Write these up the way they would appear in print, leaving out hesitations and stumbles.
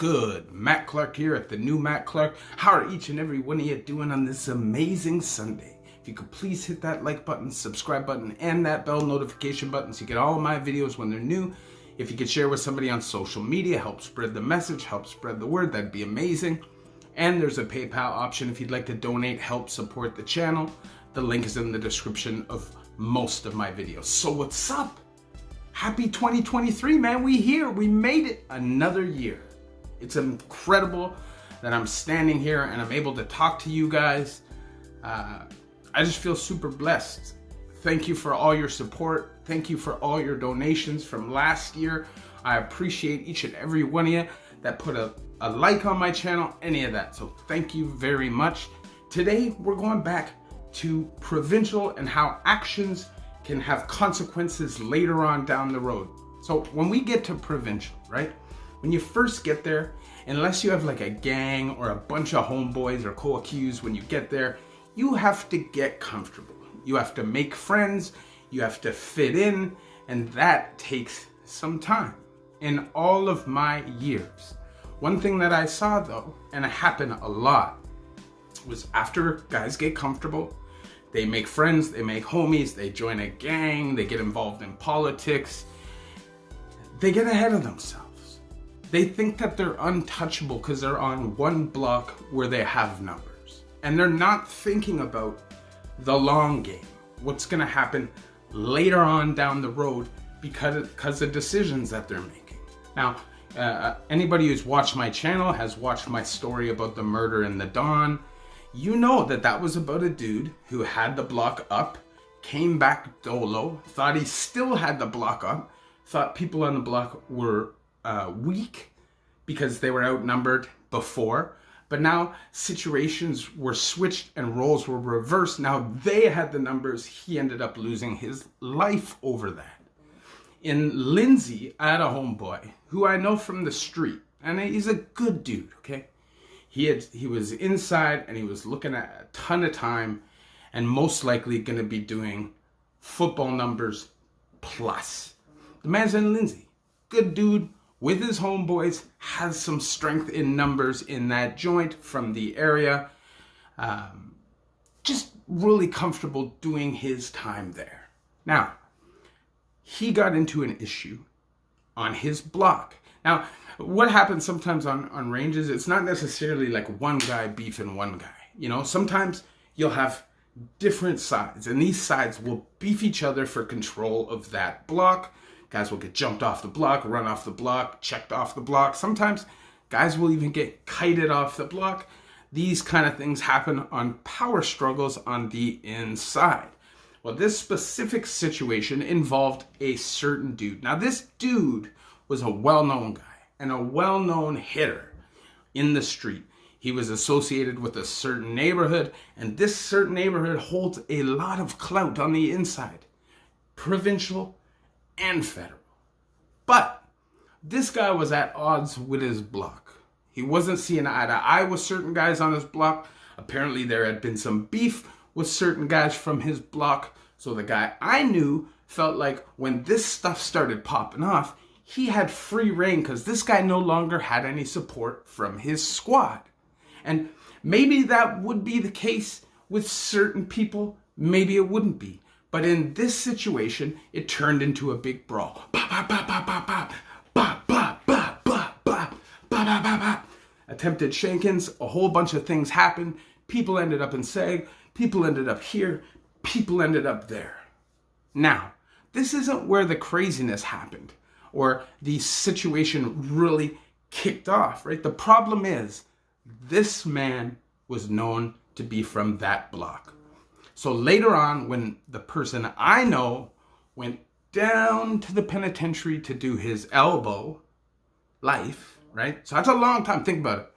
good? Matt Clark here at the new Matt Clark. How are each and every one of you doing on this amazing Sunday? If you could please hit that like button, subscribe button, and that bell notification button so you get all of my videos when they're new. If you could share with somebody on social media, help spread the message, help spread the word, that'd be amazing. And there's a PayPal option if you'd like to donate, help support the channel. The link is in the description of most of my videos. So what's up? Happy 2023, man. We here. We made it another year. It's incredible that I'm standing here and I'm able to talk to you guys. I just feel super blessed. Thank you for all your support. Thank you for all your donations from last year. I appreciate each and every one of you that put a like on my channel, any of that. So thank you very much. Today, we're going back to provincial and how actions can have consequences later on down the road. So when we get to provincial, right? When you first get there, unless you have like a gang or a bunch of homeboys or co-accused, when you get there, you have to get comfortable. You have to make friends, you have to fit in, and that takes some time. In all of my years, one thing that I saw though, and it happened a lot, was after guys get comfortable, they make friends, they make homies, they join a gang, they get involved in politics, they get ahead of themselves. They think that they're untouchable because they're on one block where they have numbers. And they're not thinking about the long game, what's gonna happen later on down the road because of decisions that they're making. Now, anybody who's watched my channel has watched my story about the murder in the Dawn. You know that was about a dude who had the block up, came back dolo, thought he still had the block up, thought people on the block were weak because they were outnumbered before, but now situations were switched and roles were reversed. Now they had the numbers, he ended up losing his life over that. In Lindsay, I had a homeboy who I know from the street, and he's a good dude, okay? He was inside and he was looking at a ton of time and most likely going to be doing football numbers plus. The man's in Lindsay. Good dude with his homeboys, has some strength in numbers in that joint from the area. Just really comfortable doing his time there. Now, he got into an issue on his block. Now, what happens sometimes on ranges, it's not necessarily like one guy beefing one guy. You know, sometimes you'll have different sides, and these sides will beef each other for control of that block. Guys will get jumped off the block, run off the block, checked off the block. Sometimes guys will even get kited off the block. These kind of things happen on power struggles on the inside. Well, this specific situation involved a certain dude. Now, this dude was a well-known guy and a well-known hitter in the street. He was associated with a certain neighborhood, and this certain neighborhood holds a lot of clout on the inside, provincial and federal. But this guy was at odds with his block. He wasn't seeing eye to eye with certain guys on his block. Apparently there had been some beef with certain guys from his block. So the guy I knew felt like when this stuff started popping off, he had free reign because this guy no longer had any support from his squad. And maybe that would be the case with certain people, maybe it wouldn't be. But in this situation, it turned into a big brawl. Attempted shankings, a whole bunch of things happened. People ended up in SAG, people ended up here, people ended up there. Now, this isn't where the craziness happened or the situation really kicked off, right? The problem is this man was known to be from that block. So later on, when the person I know went down to the penitentiary to do his elbow life, right? So that's a long time. Think about it.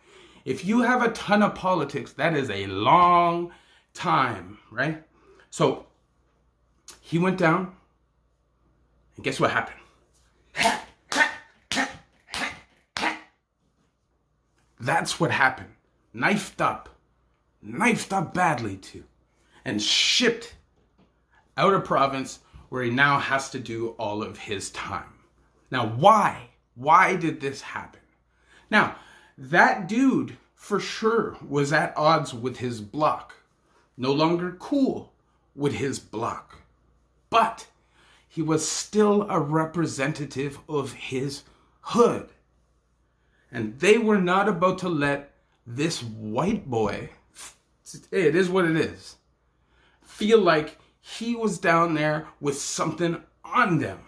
If you have a ton of politics, that is a long time, right? So he went down, and guess what happened? That's what happened. Knifed up badly too, and shipped out of province where he now has to do all of his time. Now, why? Why did this happen? Now, That dude for sure was at odds with his block. No longer cool with his block. But he was still a representative of his hood. And they were not about to let this white boy, it is what it is, feel like he was down there with something on them.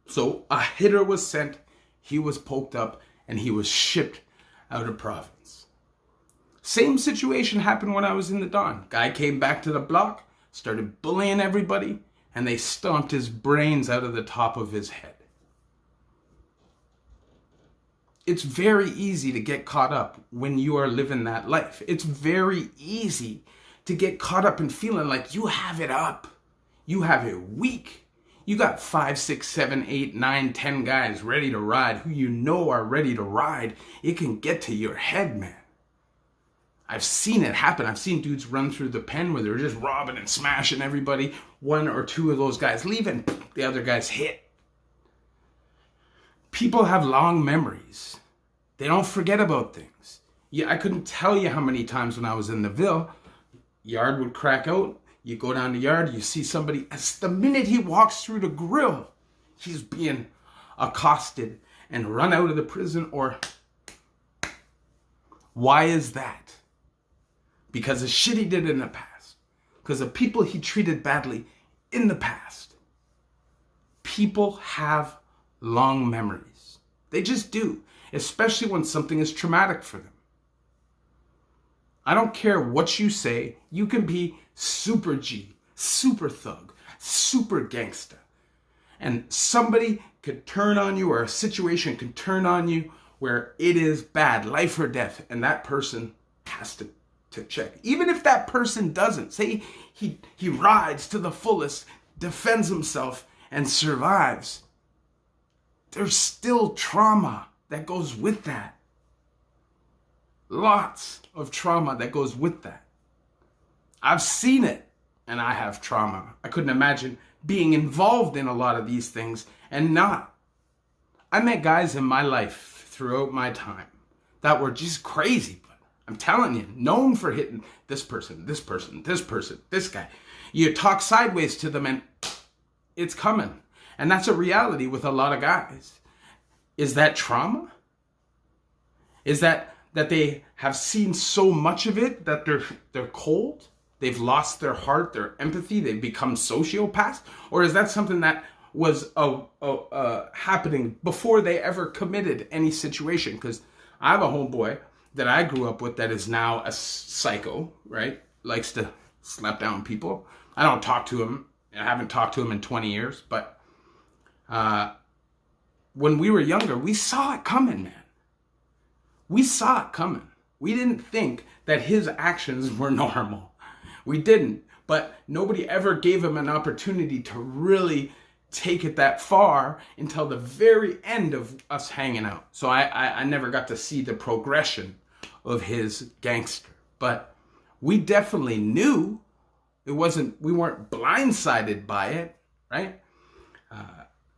So a hitter was sent, he was poked up, and he was shipped out of province. Same situation happened when I was in the Don. Guy came back to the block, started bullying everybody, and they stomped his brains out of the top of his head. It's very easy to get caught up when you are living that life. It's very easy to get caught up in feeling like you have it up. You have it weak. You got 5, 6, 7, 8, 9, 10 guys ready to ride who you know are ready to ride. It can get to your head, man. I've seen it happen. I've seen dudes run through the pen where they're just robbing and smashing everybody. 1 or 2 of those guys leaving, the other guys hit. People have long memories. They don't forget about things. Yeah, I couldn't tell you how many times when I was in the Ville, yard would crack out. You go down the yard, you see somebody, as the minute he walks through the grill, he's being accosted and run out of the prison. Or why is that? Because of shit he did in the past. Because of people he treated badly in the past. People have long memories. They just do. Especially when something is traumatic for them. I don't care what you say. You can be super G, super thug, super gangsta. And somebody could turn on you, or a situation could turn on you where it is bad, life or death. And that person has to check. Even if that person doesn't. Say he rides to the fullest, defends himself, and survives. There's still trauma that goes with that. Lots of trauma that goes with that. I've seen it, and I have trauma. I couldn't imagine being involved in a lot of these things and not. I met guys in my life throughout my time that were just crazy, but I'm telling you, known for hitting this person, this person, this person, this guy. You talk sideways to them and it's coming. And that's a reality with a lot of guys. Is that trauma? Is that they have seen so much of it that they're cold? They've lost their heart, their empathy, they've become sociopaths? Or is that something that was happening before they ever committed any situation? Because I have a homeboy that I grew up with that is now a psycho, right? Likes to slap down people. I don't talk to him. I haven't talked to him in 20 years, but when we were younger, we saw it coming, man. We saw it coming. We didn't think that his actions were normal. We didn't, but nobody ever gave him an opportunity to really take it that far until the very end of us hanging out. So I never got to see the progression of his gangster, but we definitely knew we weren't blindsided by it, right?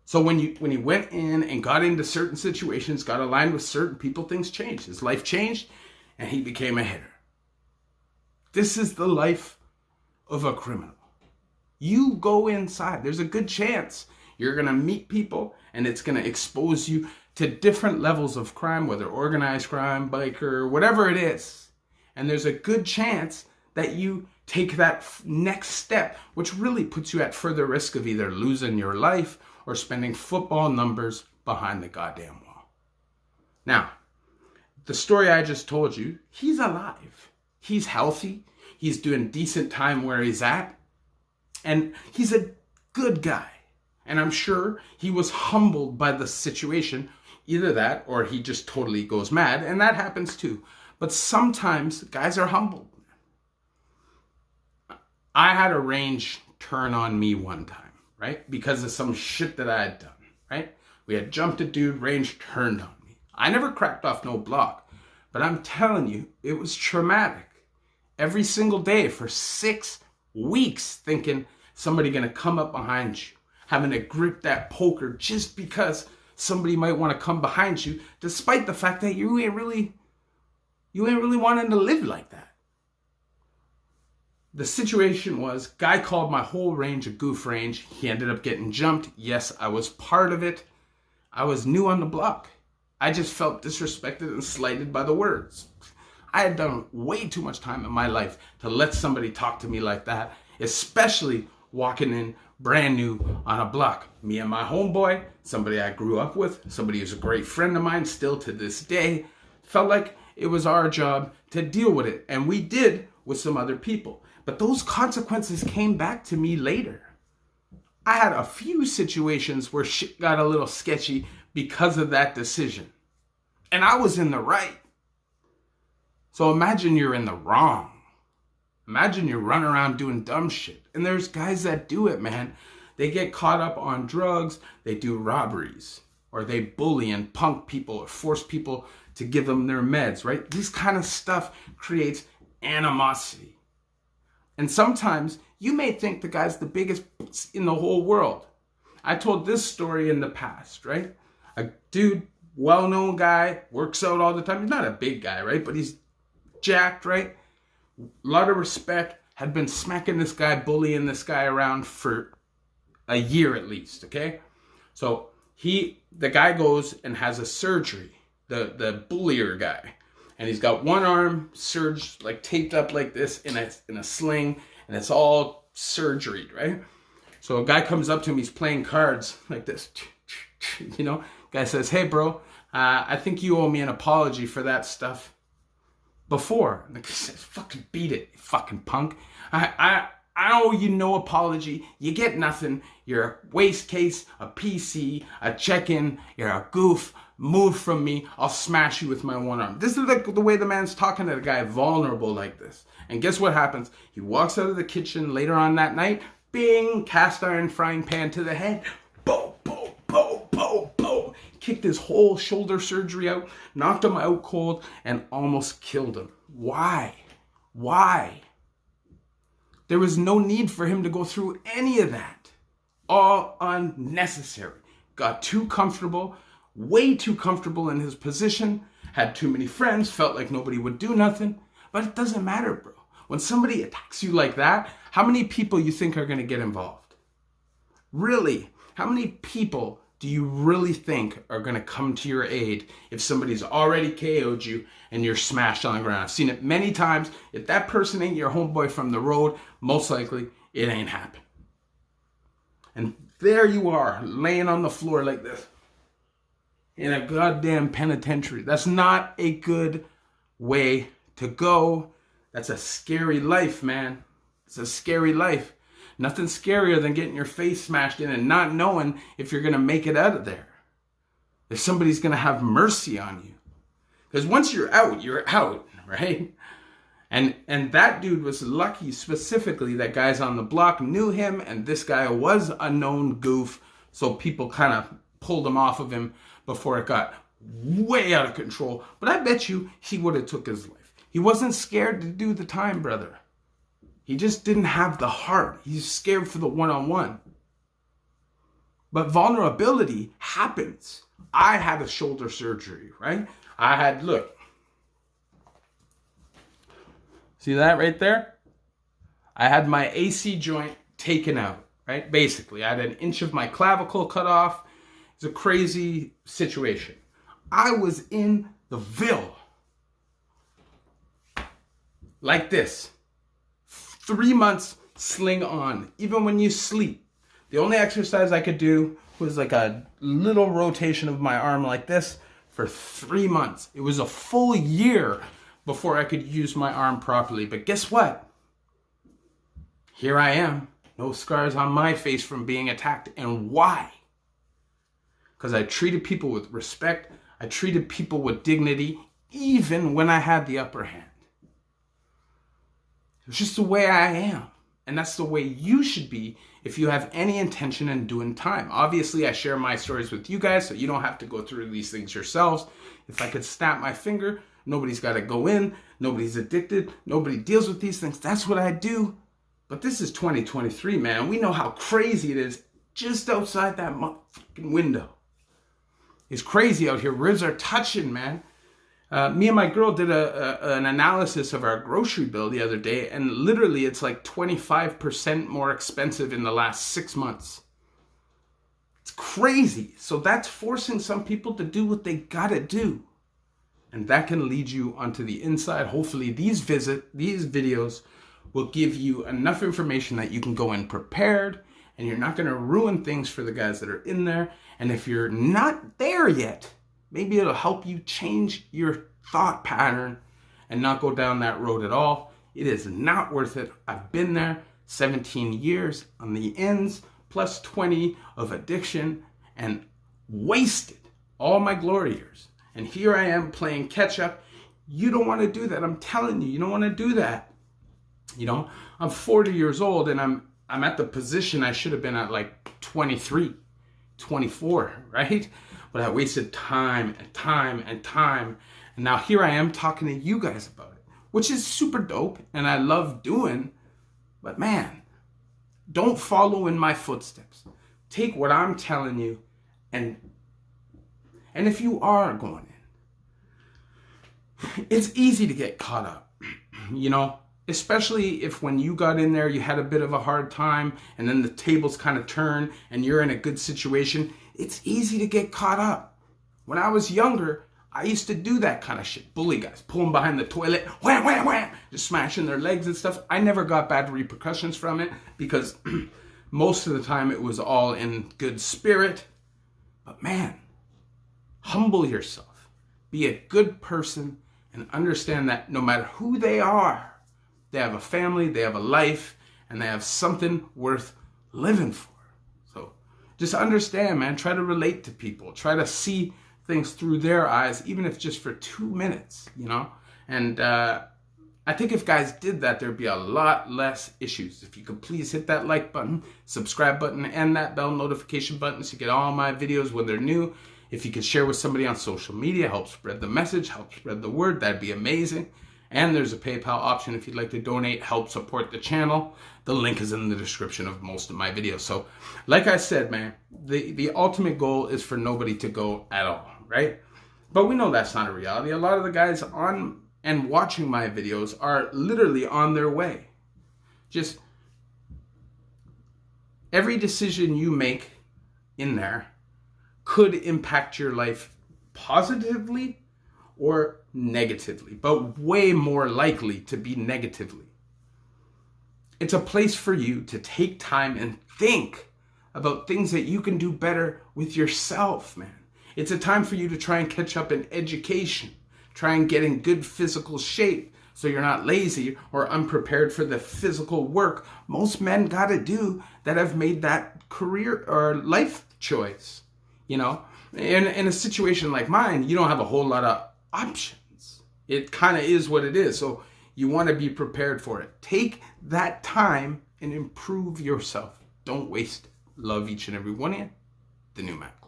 So when he went in and got into certain situations, got aligned with certain people, things changed. His life changed and he became a hitter. This is the life of a criminal. You go inside. There's a good chance you're going to meet people and it's going to expose you to different levels of crime, whether organized crime, biker, whatever it is. And there's a good chance that you take that next step, which really puts you at further risk of either losing your life or spending football numbers behind the goddamn wall. Now, the story I just told you, he's alive. He's healthy. He's doing decent time where he's at. And he's a good guy. And I'm sure he was humbled by the situation. Either that or he just totally goes mad. And that happens too. But sometimes guys are humbled. I had a range turn on me one time, right? Because of some shit that I had done, right? We had jumped a dude, range turned on me. I never cracked off no block. But I'm telling you, it was traumatic. Every single day for 6 weeks thinking somebody gonna come up behind you, having to grip that poker just because somebody might want to come behind you, despite the fact that you ain't really wanting to live like that. The situation was, guy called my whole range a goof range. He ended up getting jumped. Yes, I was part of it. I was new on the block. I just felt disrespected and slighted by the words. I had done way too much time in my life to let somebody talk to me like that, especially walking in brand new on a block. Me and my homeboy, somebody I grew up with, somebody who's a great friend of mine still to this day, felt like it was our job to deal with it. And we did with some other people. But those consequences came back to me later. I had a few situations where shit got a little sketchy because of that decision. And I was in the right. So imagine you're in the wrong. Imagine you're running around doing dumb shit. And there's guys that do it, man. They get caught up on drugs, they do robberies, or they bully and punk people or force people to give them their meds, right? This kind of stuff creates animosity. And sometimes you may think the guy's the biggest in the whole world. I told this story in the past, right? A dude, well-known guy, works out all the time. He's not a big guy, right? But he's jacked, right? A lot of respect. Had been smacking this guy, bullying this guy around for a year at least, okay? So the guy goes and has a surgery, the bullier guy. And he's got one arm surged, like taped up like this in a sling, and it's all surgery, right? So a guy comes up to him, he's playing cards like this, you know? Guy says, "Hey bro, I think you owe me an apology for that stuff before." And the guy says, "Fucking beat it, you fucking punk. I owe you no apology. You get nothing. You're a waste case, a PC, a check-in, you're a goof. Move from me, I'll smash you with my one arm." This is like the way the man's talking to the guy, vulnerable like this. And guess what happens? He walks out of the kitchen later on that night, bing, cast iron frying pan to the head. Boom, boom, boom, boom, boom. Kicked his whole shoulder surgery out, knocked him out cold, and almost killed him. Why? Why? There was no need for him to go through any of that. All unnecessary. Got too comfortable, way too comfortable in his position, had too many friends, felt like nobody would do nothing. But it doesn't matter, bro. When somebody attacks you like that, how many people you think are going to get involved? Really? How many people do you really think are going to come to your aid if somebody's already KO'd you and you're smashed on the ground? I've seen it many times. If that person ain't your homeboy from the road, most likely it ain't happened. And there you are, laying on the floor like this in a goddamn penitentiary. That's not a good way to go. That's a scary life, man. It's a scary life. Nothing scarier than getting your face smashed in and not knowing if you're going to make it out of there. If somebody's going to have mercy on you. Because once you're out, right? And that dude was lucky specifically that guys on the block knew him, and this guy was a known goof, so people kind of pulled him off of him before it got way out of control. But I bet you he would have took his life. He wasn't scared to do the time, brother. He just didn't have the heart. He's scared for the one-on-one. But vulnerability happens. I had a shoulder surgery, right? Look. See that right there? I had my AC joint taken out, right? Basically, I had an inch of my clavicle cut off. It's a crazy situation. I was in the Ville. Like this. 3 months sling on, even when you sleep. The only exercise I could do was like a little rotation of my arm like this for 3 months. It was a full year before I could use my arm properly. But guess what? Here I am. No scars on my face from being attacked. And why? Because I treated people with respect. I treated people with dignity, even when I had the upper hand. It's just the way I am. And that's the way you should be if you have any intention in doing time. Obviously, I share my stories with you guys, so you don't have to go through these things yourselves. If I could snap my finger, nobody's got to go in. Nobody's addicted. Nobody deals with these things. That's what I do. But this is 2023, man. We know how crazy it is just outside that motherfucking window. It's crazy out here. Ribs are touching, man. Me and my girl did an analysis of our grocery bill the other day, and literally it's like 25% more expensive in the last 6 months. It's crazy. So that's forcing some people to do what they gotta do. And that can lead you onto the inside. Hopefully these videos will give you enough information that you can go in prepared, and you're not gonna ruin things for the guys that are in there. And if you're not there yet, maybe it'll help you change your thought pattern and not go down that road at all. It is not worth it. I've been there 17 years on the ends, plus 20 of addiction, and wasted all my glory years. And here I am playing catch up. You don't want to do that. I'm telling you, you don't want to do that. You know, I'm 40 years old and I'm at the position I should have been at like 23, 24, right? But I wasted time and time and time. And now here I am talking to you guys about it, which is super dope and I love doing. But man, don't follow in my footsteps. Take what I'm telling you, and if you are going in, it's easy to get caught up, you know, especially if when you got in there, you had a bit of a hard time and then the tables kind of turn and you're in a good situation. It's easy to get caught up. When I was younger, I used to do that kind of shit. Bully guys, pull them behind the toilet, wham, wham, wham, just smashing their legs and stuff. I never got bad repercussions from it because most of the time it was all in good spirit. But man, humble yourself. Be a good person and understand that no matter who they are, they have a family, they have a life, and they have something worth living for. So just understand, man. Try to relate to people. Try to see things through their eyes, even if just for 2 minutes, you know? And I think if guys did that, there'd be a lot less issues. If you could please hit that like button, subscribe button, and that bell notification button so you get all my videos when they're new. If you could share with somebody on social media, help spread the message, help spread the word, that'd be amazing. And there's a PayPal option if you'd like to donate, help support the channel. The link is in the description of most of my videos. So like I said, man, the ultimate goal is for nobody to go at all, right? But we know that's not a reality. A lot of the guys on and watching my videos are literally on their way. Just every decision you make in there could impact your life positively or negatively, but way more likely to be negatively. It's a place for you to take time and think about things that you can do better with yourself, man. It's a time for you to try and catch up in education, try and get in good physical shape so you're not lazy or unprepared for the physical work most men gotta do that have made that career or life choice. You know, in a situation like mine, you don't have a whole lot of options. It kind of is what it is. So you want to be prepared for it. Take that time and improve yourself. Don't waste it. Love each and every one of you. The new Mac.